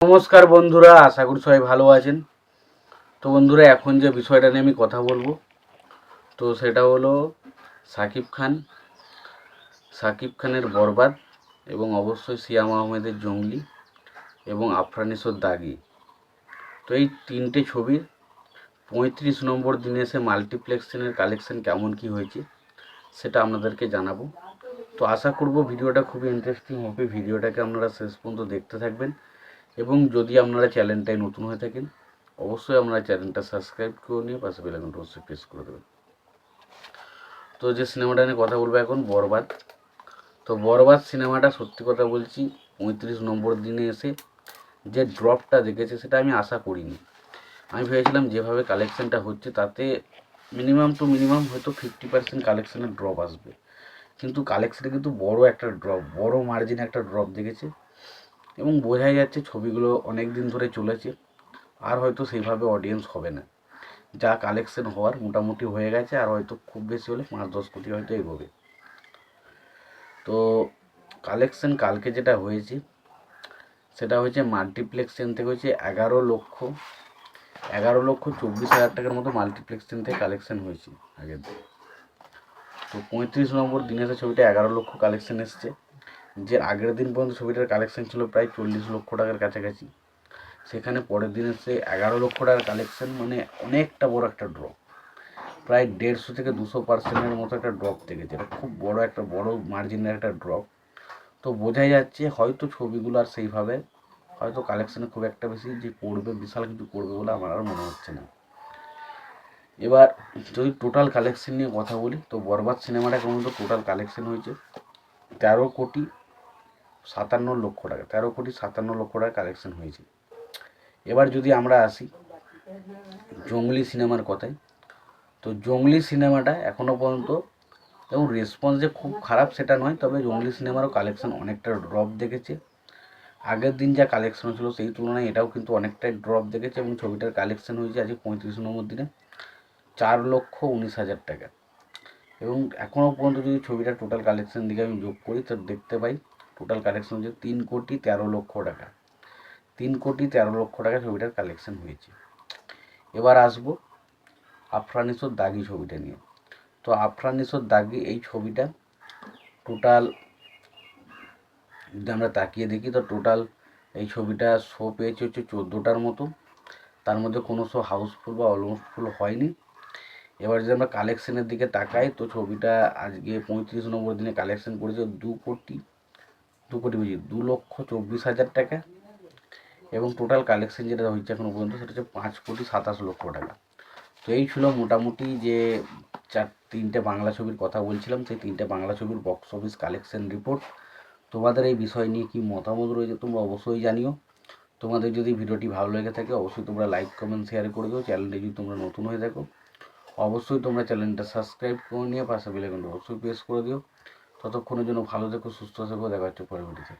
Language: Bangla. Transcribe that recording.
নমস্কার বন্ধুরা, আশা করি সবাই ভালো আছেন। তো বন্ধুরা, এখন যে বিষয়টা নিয়ে আমি কথা বলবো তো সেটা হলো সাকিব খানের বরবাদ এবং অবশ্যই সিয়াম আহমেদের জঙ্গলি এবং আফরানিসোর দাগি। তো এই তিনটে ছবির 35 নম্বর দিনে এসে মাল্টিপ্লেক্সের কালেকশন কেমন কি হয়েছে সেটা আপনাদেরকে জানাবো। তো আশা করব ভিডিওটা খুবই ইন্টারেস্টিং হবে। ভিডিওটাকে আপনারা শেষ পর্যন্ত দেখতে থাকবেন এবং যদি আপনারা চ্যানেলটায় নতুন হয়ে থাকেন অবশ্যই আপনারা চ্যানেলটা সাবস্ক্রাইব করে নিয়ে পাশে বেল আইকনটা অবশ্যই প্রেস করে দেবেন। তো যে সিনেমাটা নিয়ে কথা বলবো এখন, বরবাদ। তো বরবাদ সিনেমাটা সত্যি কথা বলছি 35 নম্বর দিনে এসে যে ড্রপটা দেখেছে সেটা আমি আশা করিনি। আমি ভেবেছিলাম যেভাবে কালেকশানটা হচ্ছে তাতে মিনিমাম টু মিনিমাম হয়তো 50% কালেকশানের ড্রপ আসবে, কিন্তু কালেকশানে কিন্তু বড় একটা ড্রপ, বড় মার্জিনে একটা ড্রপ দেখেছে এবং বোঝাই যাচ্ছে ছবিগুলো অনেক দিন ধরে চলেছে, আর হয়তো সেইভাবে অডিয়েন্স হবে না। যা কালেকশন হওয়ার মোটামুটি হয়ে গেছে, আর হয়তো খুব বেশি হলে 5-10 কোটি হয়তো এগোবে। তো কালেকশন কালকে যেটা হয়েছে সেটা হয়েছে মাল্টিপ্লেক্স চেন থেকে হয়েছে 11,24,000 টাকার মতো মাল্টিপ্লেক্স চেন থেকে কালেকশন হয়েছে আগের দিন। তো 35 নম্বর দিনে এসে ছবিটা 11 লক্ষ কালেকশন এসছে, যে আগের দিন পর্যন্ত ছবিটার কালেকশন ছিল প্রায় 40 লক্ষ টাকার কাছাকাছি। সেখানে পরের দিন এসে 11 লক্ষ টাকার কালেকশন, মানে অনেকটা বড় একটা ড্রপ, প্রায় 150 থেকে 200% মতো একটা ড্রপ দেখেছে। এটা খুব বড় একটা বড় মার্জিনের একটা ড্রপ। তো বোঝাই যাচ্ছে হয়তো ছবিগুলো আর সেইভাবে হয়তো কালেকশানে খুব একটা বেশি যে করবে, বিশাল কিছু করবে বলে আমার আর মনে হচ্ছে না। এবার যদি টোটাল কালেকশন নিয়ে কথা বলি তো বরবাদ সিনেমাটা কেমন, তো টোটাল কালেকশন হয়েছে 13,57,00,000 টাকা। 13,57,00,000 টাকা কালেকশন হয়েছে। এবার যদি আমরা আসি জঙ্গলি সিনেমার কথায়, তো জঙ্গলি সিনেমাটা এখনও পর্যন্ত এবং রেসপন্স যে খুব খারাপ সেটা নয়, তবে জঙ্গলি সিনেমারও কালেকশন অনেকটা ড্রপ দেখেছে। আগের দিন যা কালেকশন ছিল সেই তুলনায় এটাও কিন্তু অনেকটাই ড্রপ দেখেছে এবং ছবিটার কালেকশন হয়েছে আজকে 35 নম্বর দিনে 4,19,000 টাকা। এবং এখনও পর্যন্ত যদি ছবিটার টোটাল কালেকশন দিকে আমি যোগ করি তো দেখতে পাই টোটাল কালেকশন হচ্ছে 3,13,00,000 টাকা। 3,13,00,000 টাকা ছবিটার কালেকশন হয়েছে। এবার আসবো আফরানিসোর দাগি ছবিটা নিয়ে। তো আফরানিসোর দাগি এই ছবিটা টোটাল যদি আমরা তাকিয়ে দেখি তো টোটাল এই ছবিটা শো পেয়েছে হচ্ছে 14টার মতো, তার মধ্যে কোনো শো হাউসফুল বা অলমোস্ট ফুল হয়নি। এবার যদি আমরা কালেকশনের দিকে তাকাই তো ছবিটা আজকে 35 নম্বর দিনে কালেকশন করেছে 2,24,000 টাকা এবং টোটাল কালেকশন যেটা হয়েছে এখনো পর্যন্ত সেটা হচ্ছে 5,27,00,000 টাকা। তো এই ছিল মোটামুটি যে তিনটে বাংলা ছবির কথা বলছিলাম, সেই তিনটে বাংলা ছবির বক্স অফিস কালেকশন রিপোর্ট। তোমাদের এই বিষয় নিয়ে কি মতামত রয়েছে তোমরা অবশ্যই জানিও। তোমাদের যদি ভিডিওটি ভালো লেগে থাকে অবশ্যই তোমরা লাইক কমেন্ট শেয়ার করে দিও। চ্যানেলটি যদি তোমরা নতুন হয়ে থাকো অবশ্যই তোমরা চ্যানেলটা সাবস্ক্রাইব করে নিয়ে পাশে বেল আইকনটা অবশ্যই প্রেস করে দিও। ততক্ষণের জন্য ভালো থেকো, সুস্থ থেকো, দেখা হচ্ছে পরের ভিডিওতে।